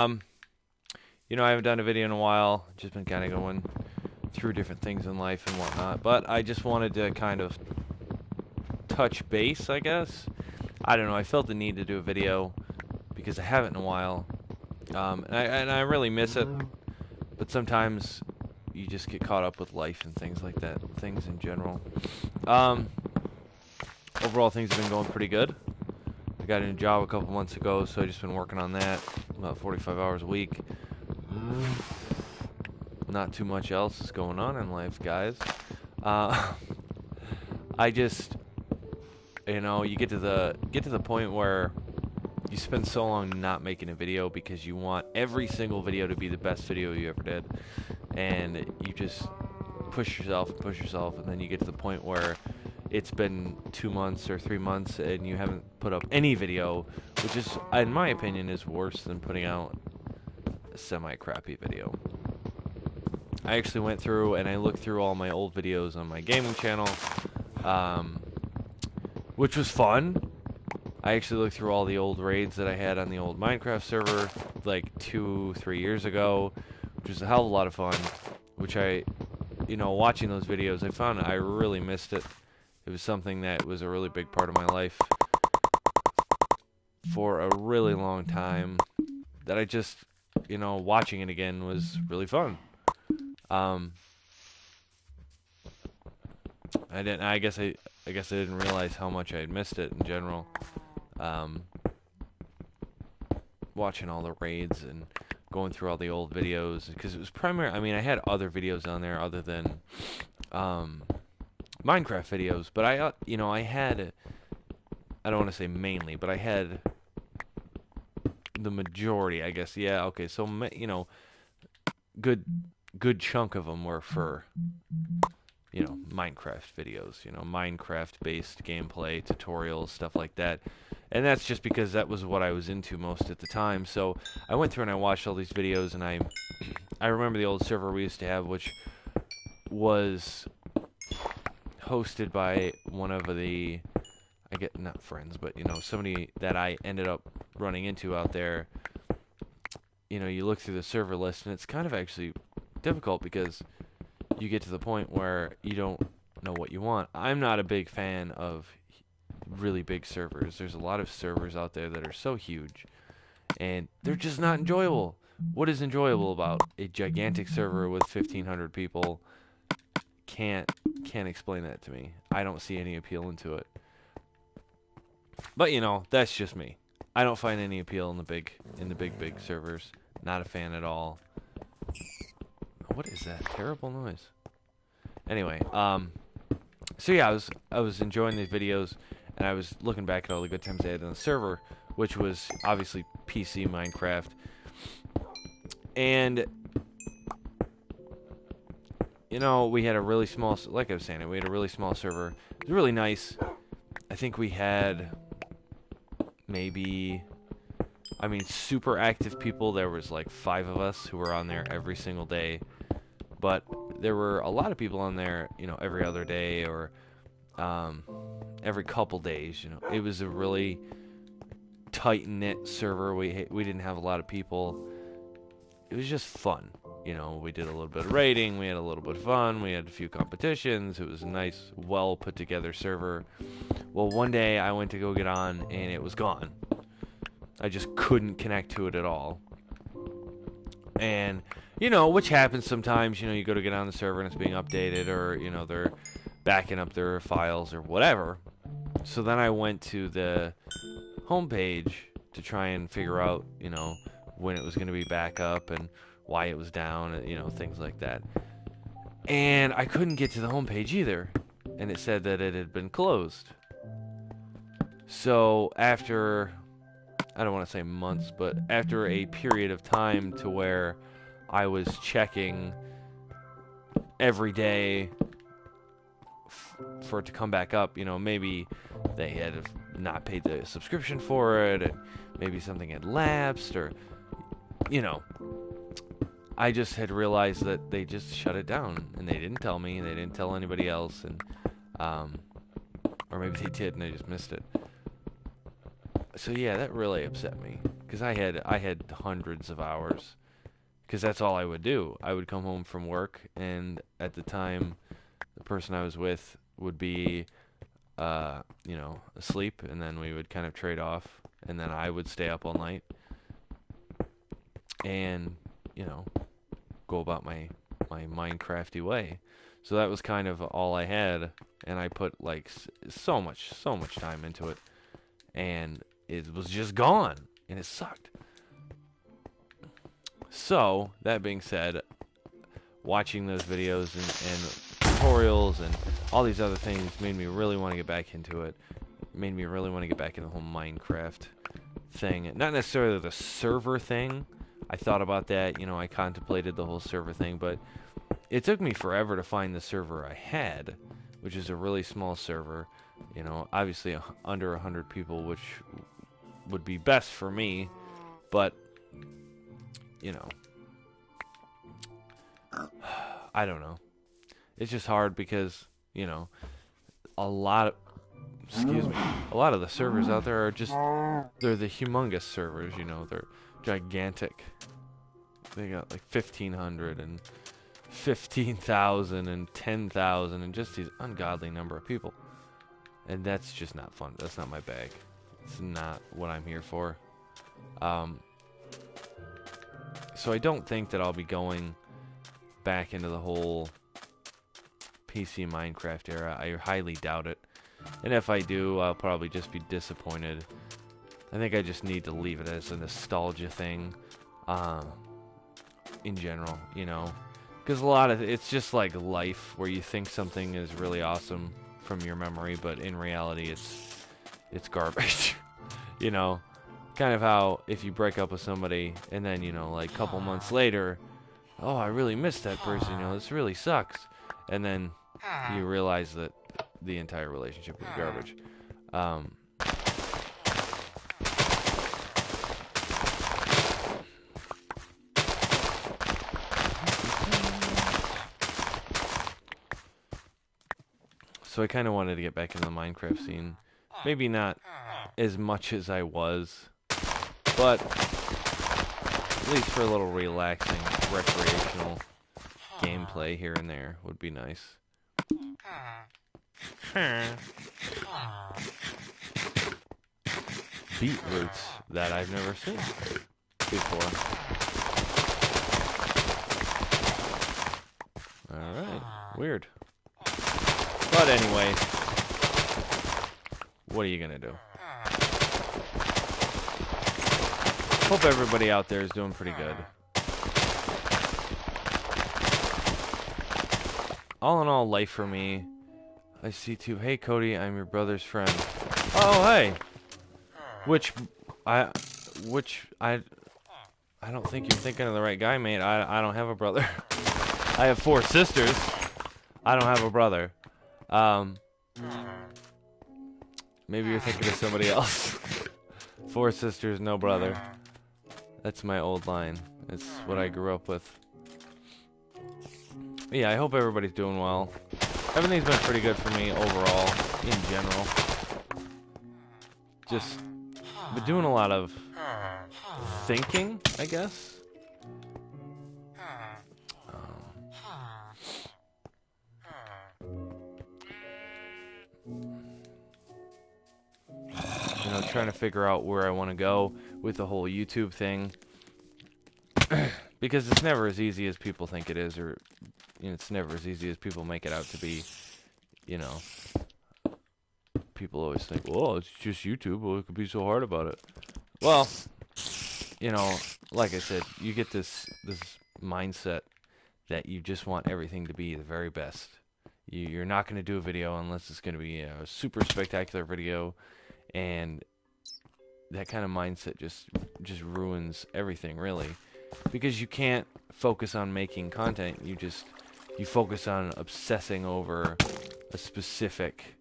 Um, I haven't done a video in a while. Just been kind of going through different things in life and whatnot. But I just wanted to kind of touch base, I guess. I don't know. I felt the need to do a video because I haven't in a while. And I really miss it. But sometimes you just get caught up with life and things like that. Things in general. Um, Overall, things have been going pretty good. I got a new job a couple months ago, so I've just been working on that about 45 hours a week. Not too much else is going on in life, guys. Uh, I just, you get to the point where you spend so long not making a video because you want every single video to be the best video you ever did, and you just push yourself, and then you get to the point where it's been 2 months or 3 months and you haven't put up any video, which is, in my opinion, is worse than putting out a semi-crappy video. I actually went through and I looked through all my old videos on my gaming channel, which was fun. I actually looked through all the old raids that I had on the old Minecraft server, like 2-3 years ago, which was a hell of a lot of fun, which watching those videos, I found I really missed it. It was something that was a really big part of my life for a really long time that I just, watching it again was really fun. Um, I guess I didn't realize how much I had missed it in general. Um, Watching all the raids and going through all the old videos, because it was primary. I mean, I had other videos on there other than Minecraft videos, but I had, I don't want to say mainly, but I had the majority, I guess. Yeah, okay. So, good chunk of them were for, Minecraft videos, Minecraft-based gameplay, tutorials, stuff like that. And that's just because that was what I was into most at the time. So I went through and I watched all these videos, and I remember the old server we used to have, which was hosted by one of the, I get not friends, but somebody that I ended up running into out there. You look through the server list, and it's kind of actually difficult because you get to the point where you don't know what you want. I'm not a big fan of really big servers. There's a lot of servers out there that are so huge, and they're just not enjoyable. What is enjoyable about a gigantic server with 1,500 people? Can't explain that to me. I don't see any appeal into it. But that's just me. I don't find any appeal in the big servers. Not a fan at all. What is that terrible noise? Anyway, so yeah, I was enjoying these videos, and I was looking back at all the good times I had on the server, which was obviously PC Minecraft. And we had a really small, like I was saying, we had a really small server. It was really nice. I think we had maybe, super active people. There was like 5 of us who were on there every single day. But there were a lot of people on there, every other day or every couple days. It was a really tight-knit server. We didn't have a lot of people. It was just fun. We did a little bit of raiding. We had a little bit of fun. We had a few competitions. It was a nice, well put together server. Well, one day I went to go get on, and it was gone. I just couldn't connect to it at all. And which happens sometimes. You go to get on the server and it's being updated, or they're backing up their files or whatever. So then I went to the homepage to try and figure out when it was going to be back up and why it was down, and things like that. And I couldn't get to the homepage either, and it said that it had been closed. So after, I don't want to say months, but after a period of time to where I was checking every day for it to come back up, maybe they had not paid the subscription for it, maybe something had lapsed, or I just had realized that they just shut it down, and they didn't tell me, and they didn't tell anybody else, and or maybe they did and I just missed it. So yeah, that really upset me, because I had hundreds of hours, because that's all I would do. I would come home from work, and at the time, the person I was with would be, you know, asleep, and then we would kind of trade off, and then I would stay up all night, and, you know, go about my Minecrafty way. So that was kind of all I had, and I put like so much time into it, and it was just gone, and it sucked. So that being said, watching those videos and tutorials and all these other things made me really want to get back into it. Made me really want to get back into the whole Minecraft thing. Not necessarily the server thing. I thought about that, you know, I contemplated the whole server thing, but it took me forever to find the server I had, which is a really small server, you know, obviously under 100 people, which would be best for me, but, you know, I don't know. It's just hard because, you know, a lot of the servers out there are just, they're the humongous servers, you know, they're gigantic. They got like 1,500 and 15,000 and 10,000 and just these ungodly number of people. And that's just not fun. That's not my bag. It's not what I'm here for. So I don't think that I'll be going back into the whole PC Minecraft era. I highly doubt it. And if I do, I'll probably just be disappointed. I think I just need to leave it as a nostalgia thing, in general, you know. Because a lot of it's just like life, where you think something is really awesome from your memory, but in reality it's garbage. You know, kind of how if you break up with somebody and then, you know, like a couple months later, oh, I really missed that person, you know, this really sucks. And then you realize that the entire relationship was garbage. So I kind of wanted to get back into the Minecraft scene. Maybe not as much as I was, but at least for a little relaxing, recreational gameplay here and there would be nice. Beetroots that I've never seen before. Alright, weird. But anyway, what are you gonna do? Hope everybody out there is doing pretty good. All in all, life for me. I see too. Hey Cody, I'm your brother's friend. Oh hey. Which I don't think you're thinking of the right guy, mate. I don't have a brother. I have 4 sisters. I don't have a brother. Maybe you're thinking of somebody else. 4 sisters, no brother. That's my old line. It's what I grew up with. Yeah, I hope everybody's doing well. Everything's been pretty good for me overall, in general. Just been doing a lot of thinking, I guess. You know, trying to figure out where I want to go with the whole YouTube thing. Because it's never as easy as people think it is, or you know, it's never as easy as people make it out to be. You know, people always think, well, it's just YouTube, well, it could be so hard about it. Well, you know, like I said, you get this mindset that you just want everything to be the very best. You're not going to do a video unless it's going to be a super spectacular video, and that kind of mindset just ruins everything, really, because you can't focus on making content. You focus on obsessing over a specific,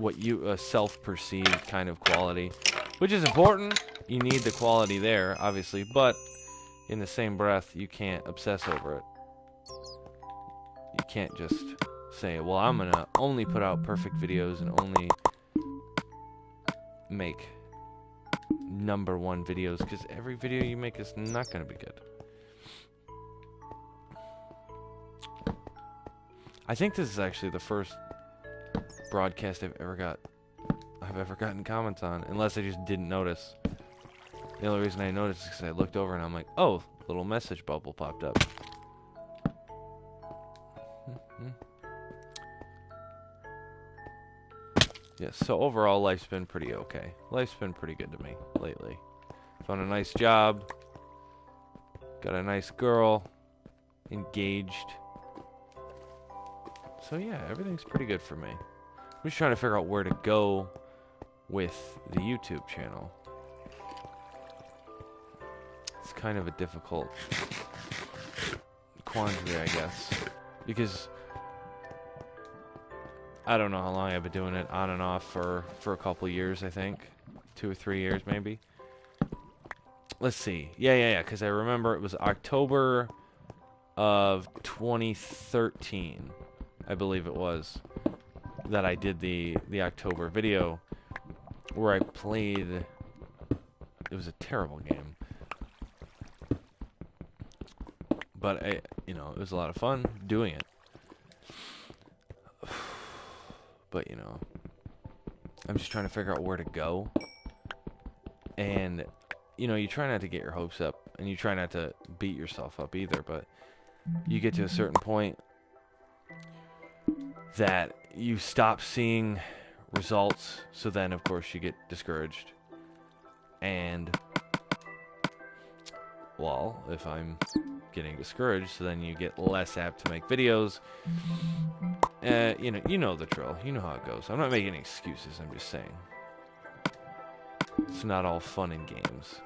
a self-perceived kind of quality, which is important. You need the quality there, obviously, but in the same breath, you can't obsess over it. You can't just say, well, I'm gonna only put out perfect videos and only make #1 videos, because every video you make is not going to be good. I think this is actually the first broadcast I've ever gotten comments on, unless I just didn't notice. The only reason I noticed is because I looked over and I'm like, oh, a little message bubble popped up. Yeah, so overall, life's been pretty okay. Life's been pretty good to me lately. Found a nice job. Got a nice girl. Engaged. So yeah, everything's pretty good for me. I'm just trying to figure out where to go with the YouTube channel. It's kind of a difficult quandary, I guess. Because I don't know how long I've been doing it on and off for a couple years, I think. 2 or 3 years, maybe. Let's see. Yeah, because I remember it was October of 2013, I believe it was, that I did the October video where I played... It was a terrible game. But, it was a lot of fun doing it. But, I'm just trying to figure out where to go. And, you try not to get your hopes up. And you try not to beat yourself up either. But you get to a certain point that you stop seeing results. So then, of course, you get discouraged. And, well, if I'm getting discouraged, so then you get less apt to make videos. You know the drill. You know how it goes. I'm not making excuses. I'm just saying it's not all fun and games.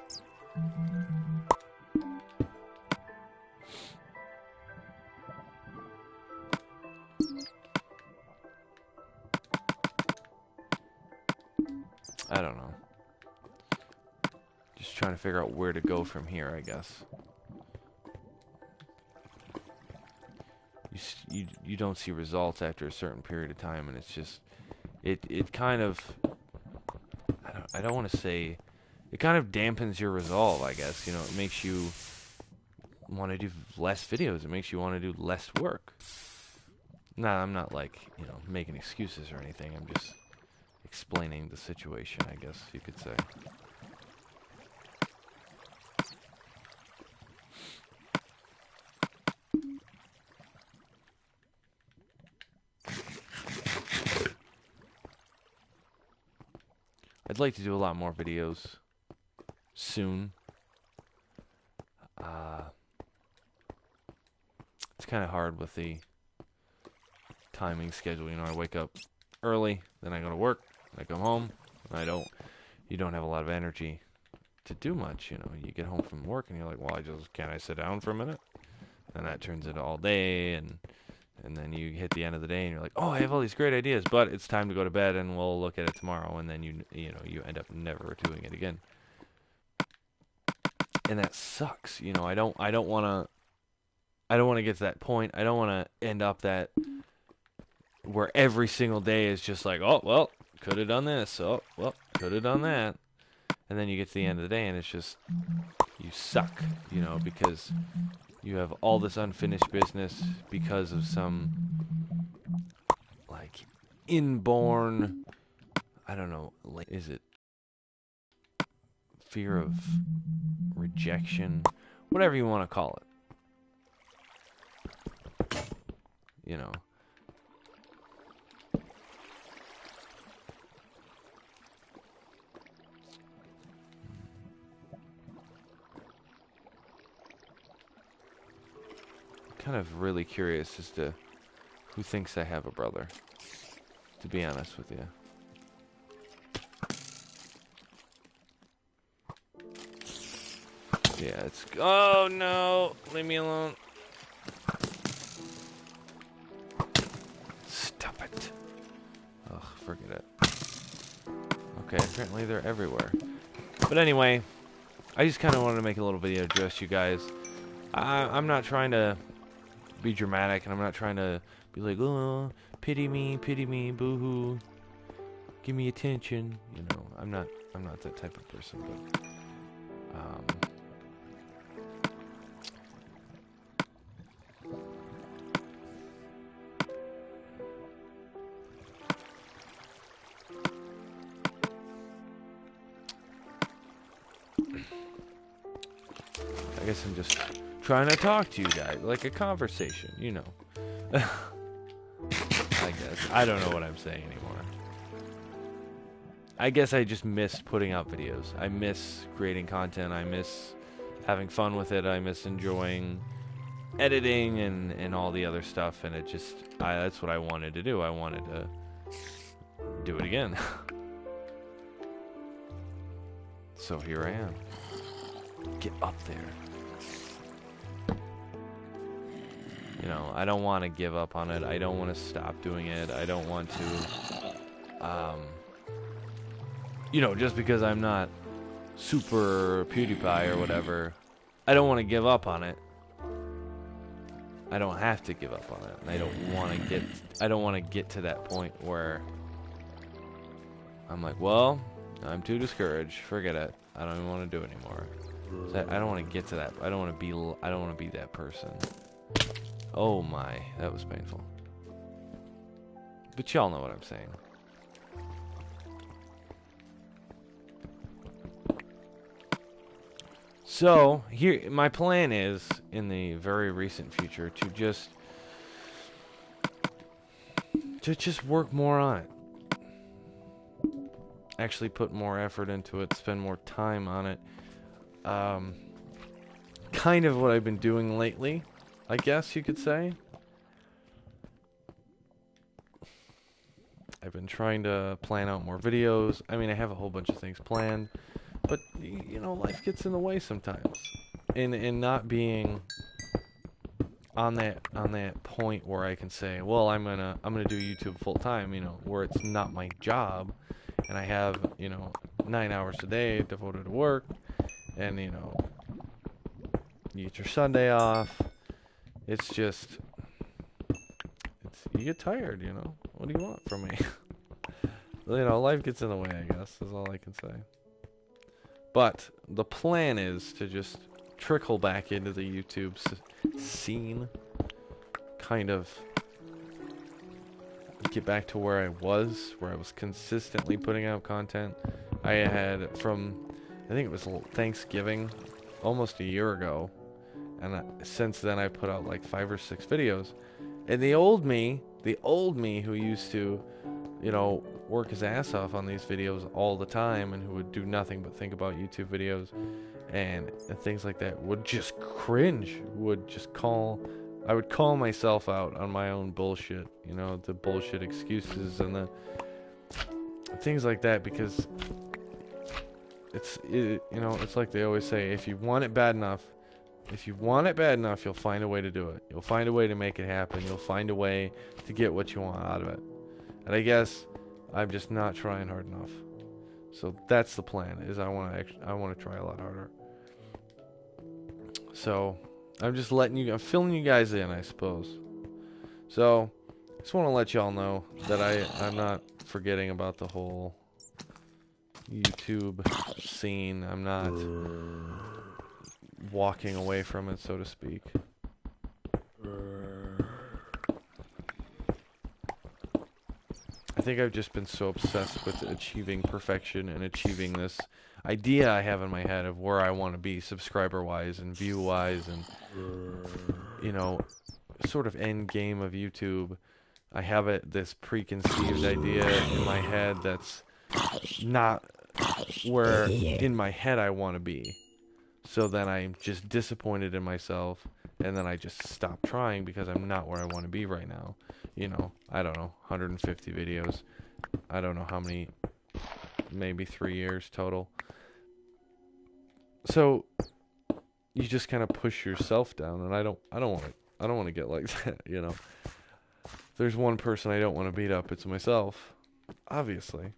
I don't know. Just trying to figure out where to go from here, I guess. You don't see results after a certain period of time, and it's just it kind of I don't want to say it kind of dampens your resolve, I guess. It makes you want to do less videos. It makes you want to do less work. Nah, I'm not like making excuses or anything. I'm just explaining the situation, I guess you could say. I'd like to do a lot more videos soon. It's kind of hard with the timing schedule. I wake up early, then I go to work, I come home, and you don't have a lot of energy to do much. You get home from work and you're like, well, can't I sit down for a minute? And that turns into all day, and then you hit the end of the day and you're like, oh, I have all these great ideas, but it's time to go to bed and we'll look at it tomorrow, and then you end up never doing it again. And that sucks. I don't want to get to that point. I don't want to end up that where every single day is just like, oh, well, could have done this. Oh, well, could have done that. And then you get to the end of the day and it's just, you suck, because you have all this unfinished business because of some, like, inborn, I don't know, is it fear of rejection? Whatever you want to call it. Kind of really curious as to who thinks I have a brother, to be honest with you. Yeah, it's... Oh, no! Leave me alone. Stop it. Ugh, forget it. Okay, apparently they're everywhere. But anyway, I just kind of wanted to make a little video to address you guys. I'm not trying to be dramatic, and I'm not trying to be like, oh, pity me, boo-hoo, give me attention. I'm not I'm not that type of person, but I guess I'm just trying to talk to you guys, like a conversation, you know. I guess. I don't know what I'm saying anymore. I guess I just miss putting out videos. I miss creating content. I miss having fun with it. I miss enjoying editing and all the other stuff. And it just, that's what I wanted to do. I wanted to do it again. So here I am. Get up there. You know, I don't want to give up on it. I don't want to stop doing it. I don't want to, you know, just because I'm not super PewDiePie or whatever, I don't want to give up on it. I don't have to give up on it. And I don't want to get to that point where I'm like, well, I'm too discouraged. Forget it. I don't even want to do it anymore. So I don't want to get to that. I don't want to be that person. Oh my, that was painful. But y'all know what I'm saying. So, here, my plan is, in the very recent future, to just work more on it. Actually put more effort into it, spend more time on it. Kind of what I've been doing lately, I guess you could say. I've been trying to plan out more videos. I mean, I have a whole bunch of things planned, but you know, life gets in the way sometimes. And not being on that point where I can say, well, I'm gonna do YouTube full time, you know, where it's not my job, and I have, you know, 9 hours a day devoted to work, and you know, you get your Sunday off. It's just, you get tired, you know. What do you want from me? You know, life gets in the way, I guess, is all I can say. But the plan is to just trickle back into the YouTube scene. Kind of get back to where I was consistently putting out content. I had from, I think it was Thanksgiving, almost a year ago. And since then, I put out like 5 or 6 videos. And the old me who used to, you know, work his ass off on these videos all the time and who would do nothing but think about YouTube videos and things like that, would just cringe, I would call myself out on my own bullshit, you know, the bullshit excuses and the things like that, because you know, it's like they always say, if you want it bad enough, you'll find a way to do it. You'll find a way to make it happen. You'll find a way to get what you want out of it. And I guess I'm just not trying hard enough. So that's the plan, is I want to try a lot harder. So I'm just I'm filling you guys in, I suppose. So just want to let y'all know that I'm not forgetting about the whole YouTube scene. I'm not walking away from it, so to speak. I think I've just been so obsessed with achieving perfection and achieving this idea I have in my head of where I want to be subscriber-wise and view-wise and, you know, sort of end game of YouTube. I have this preconceived idea in my head that's not where in my head I want to be. So then I'm just disappointed in myself, and then I just stop trying because I'm not where I want to be right now. You know, I don't know, 150 videos. I don't know how many, maybe 3 years total. So you just kind of push yourself down, and I don't want to get like that, you know. If there's one person I don't want to beat up, it's myself, obviously.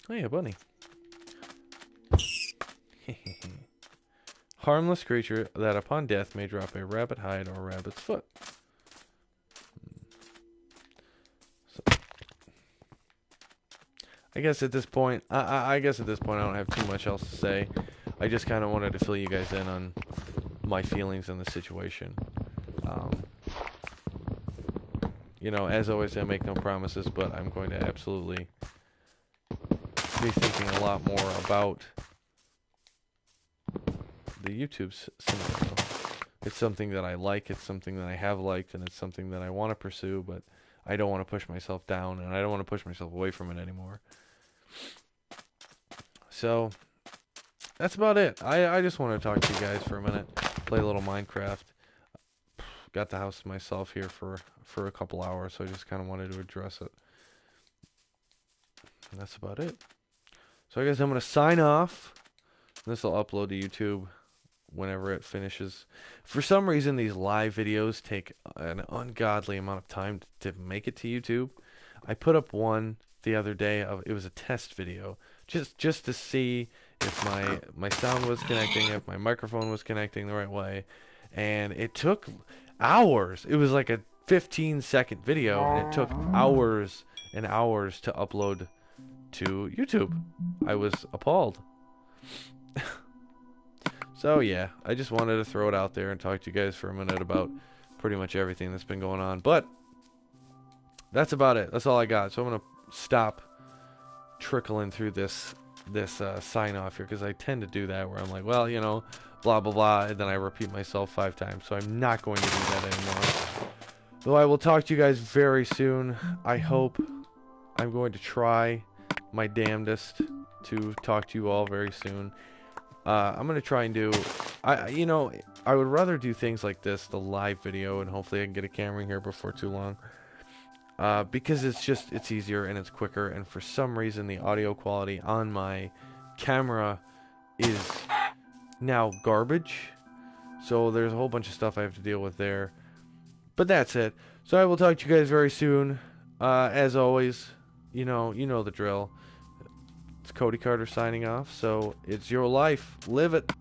Oh yeah, bunny. Harmless creature that upon death may drop a rabbit hide or rabbit's foot. So, I guess at this point, I guess at this point I don't have too much else to say. I just kind of wanted to fill you guys in on my feelings on the situation. You know, as always, I make no promises, but I'm going to absolutely be thinking a lot more about the YouTube scenario. It's something that I like, it's something that I have liked, and it's something that I want to pursue, but I don't want to push myself down, and I don't want to push myself away from it anymore. So, that's about it. I just want to talk to you guys for a minute, play a little Minecraft. Got the house to myself here for a couple hours, so I just kind of wanted to address it. And that's about it. So I guess I'm going to sign off. This will upload to YouTube whenever it finishes. For some reason, these live videos take an ungodly amount of time to make it to YouTube. I put up one the other day. It was a test video, just to see if my sound was connecting, if my microphone was connecting the right way. And it took hours. It was like a 15-second video, and it took hours and hours to upload to YouTube. I was appalled. So yeah, I just wanted to throw it out there and talk to you guys for a minute about pretty much everything that's been going on. But that's about it. That's all I got. So I'm gonna stop trickling through this sign off here, because I tend to do that where I'm like, well, you know, blah blah blah, and then I repeat myself 5 times. So I'm not going to do that anymore. Though I will talk to you guys very soon. I hope. I'm going to try my damnedest to talk to you all very soon. I'm going to try and do, you know, I would rather do things like this, the live video, and hopefully I can get a camera in here before too long. Because it's easier and it's quicker, and for some reason the audio quality on my camera is now garbage. So there's a whole bunch of stuff I have to deal with there. But that's it. So I will talk to you guys very soon. As always, you know the drill. It's Cody Carter signing off. So it's your life. Live it.